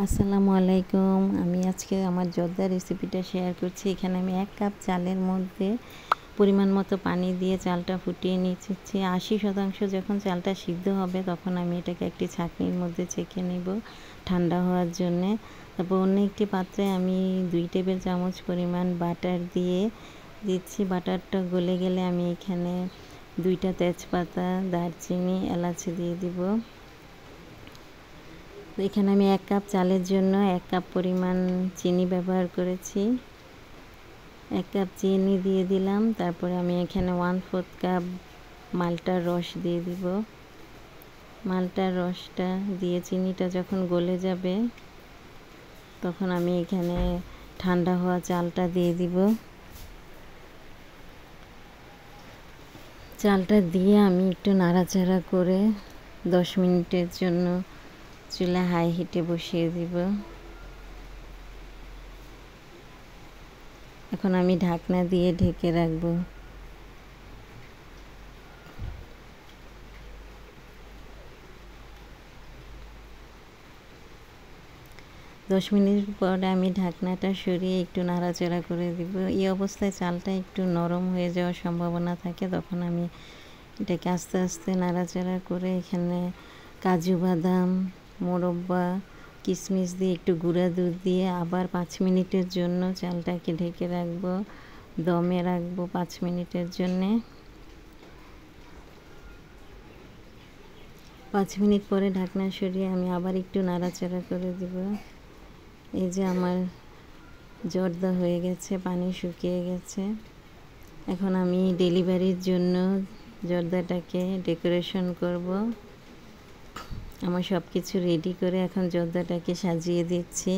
আসসালামু আলাইকুম। আমি আজকে আমার জর্দা রেসিপিটা শেয়ার করছি। এখানে আমি 1 কাপ চালের মধ্যে পরিমাণ মতো পানি দিয়ে চালটা ফুটিয়ে নিচ্ছি। 80% যখন চালটা সিদ্ধ হবে তখন আমি এটাকে একটি ছাঁকনির মধ্যে ছেঁকে নেব ঠান্ডা হওয়ার জন্যে। তারপর অন্য একটি পাত্রে আমি 2 টেবিল চামচ পরিমাণ বাটার দিয়ে দিচ্ছি। বাটারটা গলে গেলে আমি এখানে 2টা তেজপাতা, দারচিনি, এলাচ দিয়ে দিব। এখানে আমি 1 কাপ চালের জন্য 1 কাপ পরিমাণ চিনি ব্যবহার করেছি। 1 কাপ চিনি দিয়ে দিলাম। তারপরে আমি এখানে 1/4 কাপ মালটার রস দিয়ে দিব। মালটার রসটা দিয়ে চিনিটা যখন গলে যাবে তখন আমি এখানে ঠান্ডা হওয়া চালটা দিয়ে দিব। চালটা দিয়ে আমি একটু নাড়াচাড়া করে 10 মিনিটের জন্য চুলা হাই হিটে বসিয়ে দিব। এখন আমি ঢাকনা দিয়ে ঢেকে রাখব। 10 মিনিট পরে আমি ঢাকনাটা সরিয়ে একটু নাড়াচাড়া করে দিব। এই অবস্থায় চালটা একটু নরম হয়ে যাওয়ার সম্ভাবনা থাকে, তখন আমি এটাকে আস্তে আস্তে নাড়াচাড়া করে এখানে কাজু বাদাম, মোরব্বা, কিশমিশ দিয়ে একটু গুঁড়া দুধ দিয়ে আবার 5 মিনিটের জন্য চালটাকে ঢেকে রাখবো, দমে রাখবো 5 মিনিটের জন্যে। 5 মিনিট পরে ঢাকনা সরিয়ে আমি আবার একটু নাড়াচাড়া করে দিব। এই যে আমার জর্দা হয়ে গেছে, পানি শুকিয়ে গেছে। এখন আমি ডেলিভারির জন্য জর্দাটাকে ডেকোরেশন করব। আমার সব কিছু রেডি করে এখন জর্দাটাকে সাজিয়ে দিচ্ছি।